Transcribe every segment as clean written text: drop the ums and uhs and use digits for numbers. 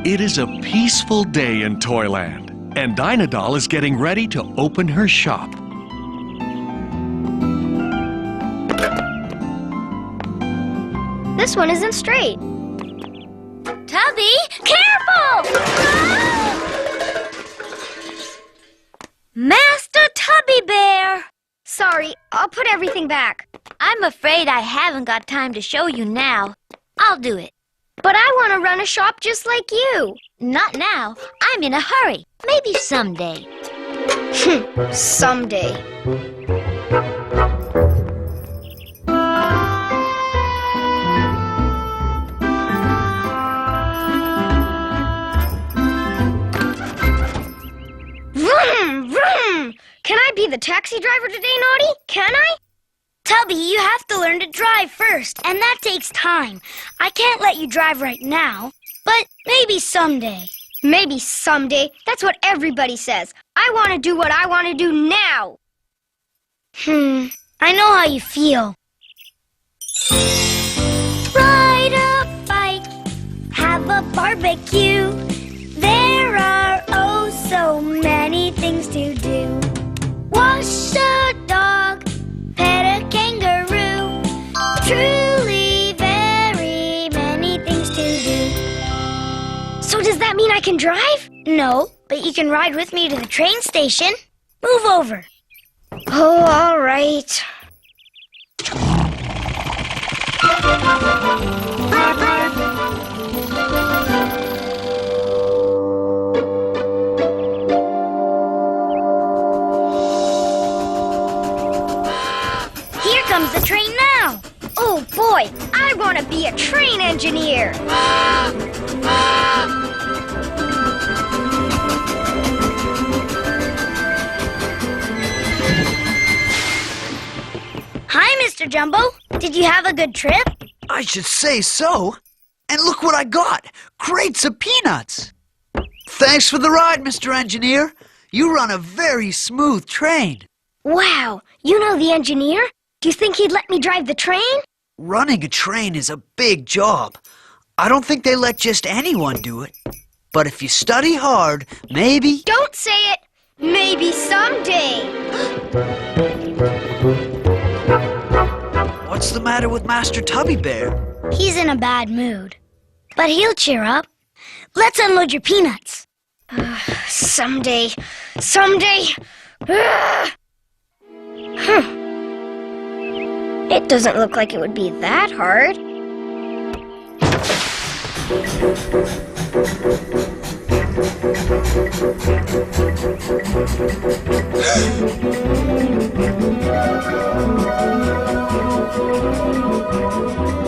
It is a peaceful day in Toyland, and Dynadol is getting ready to open her shop. This one isn't straight. Tubby, careful! Master Tubby Bear! Sorry, I'll put everything back. I'm afraid I haven't got time to show you now. I'll do it. But I want to run a shop just like you. Not now. I'm in a hurry. Maybe someday. Someday. Vroom, vroom! Can I be the taxi driver today, Noddy? Can I? Tubby, you have to learn to drive first, and that takes time. I can't let you drive right now, but maybe someday. Maybe someday. That's what everybody says. I want to do what I want to do now. I know how you feel. Ride a bike, have a barbecue. There are oh so many things to do. Wash a dog, pet a kangaroo. Truly very many things to do. So does that mean I can drive? No, but you can ride with me to the train station. Move over. Oh, all right. Here comes the train now. Oh, boy, I want to be a train engineer. Hi, Mr. Jumbo. Did you have a good trip? I should say so. And look what I got. Crates of peanuts. Thanks for the ride, Mr. Engineer. You run a very smooth train. Wow, you know the engineer? Do you think he'd let me drive the train? Running a train is a big job. I don't think they let just anyone do it. But if you study hard, maybe... Don't say it! Maybe someday! What's the matter with Master Tubby Bear? He's in a bad mood. But he'll cheer up. Let's unload your peanuts. Someday. Someday. It doesn't look like it would be that hard.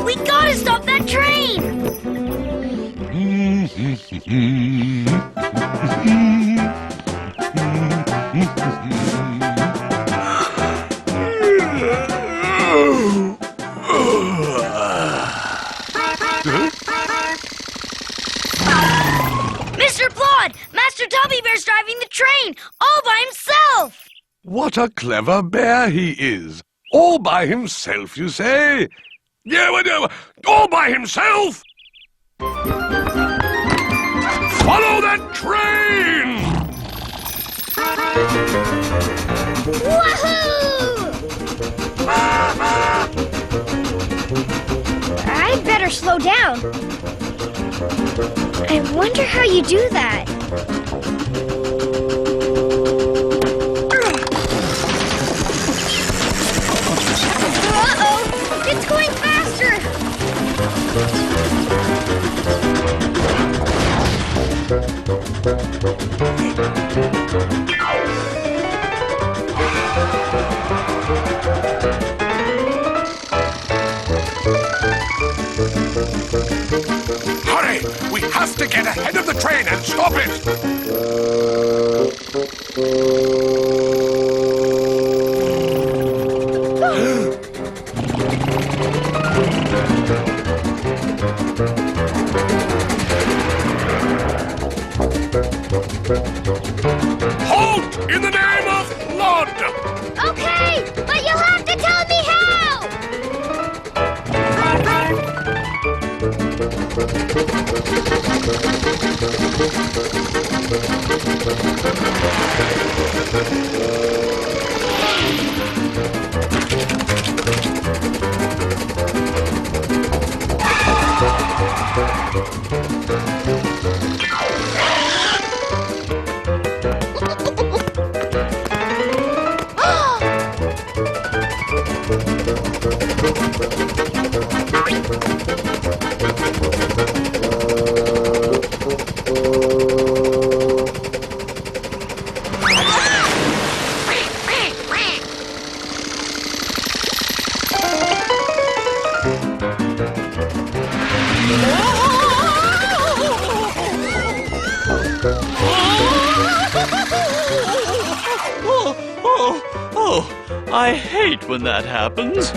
We gotta stop that train! Mr. Plod! Master Tubby Bear's driving the train, all by himself! What a clever bear he is. All by himself, you say? Yeah, all by himself? Follow that train! Woohoo! I better better slow down. I wonder how you do that. Uh-oh! It's going faster! Hurry! We have to get ahead of the train and stop it! Halt! In the name of blood! Okay, but you'll have to tell me how! I hate when that happens.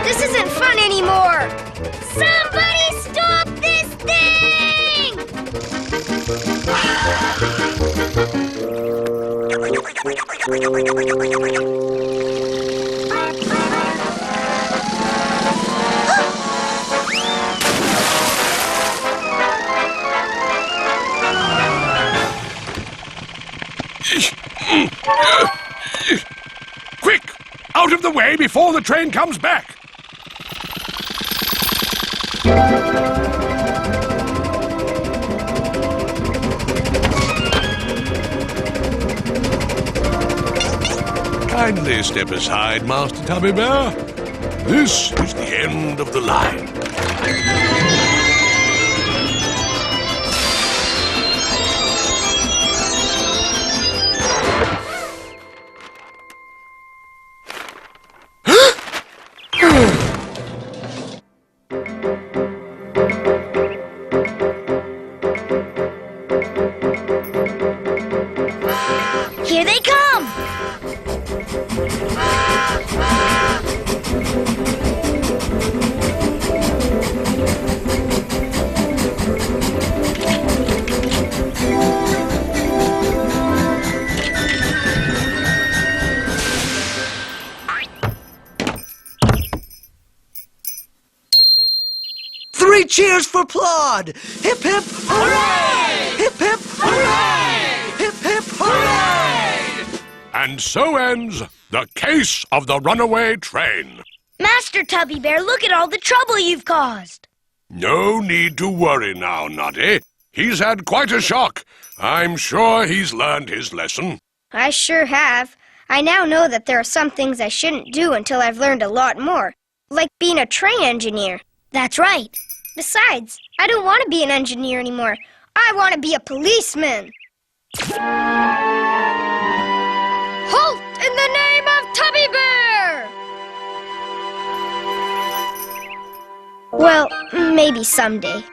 This isn't fun anymore! Somebody stop this thing! Quick! Out of the way before the train comes back! Kindly step aside, Master Tubby Bear. This is the end of the line. Here they come! Three cheers for Plod! Hip hip hooray! Hip hip hooray! Hip hip hooray! And so ends the case of the runaway train. Master Tubby Bear, look at all the trouble you've caused. No need to worry now, Noddy. He's had quite a shock. I'm sure he's learned his lesson. I sure have. I now know that there are some things I shouldn't do until I've learned a lot more, like being a train engineer. That's right. Besides, I don't want to be an engineer anymore. I want to be a policeman. Halt in the name of Tubby Bear! Well, maybe someday.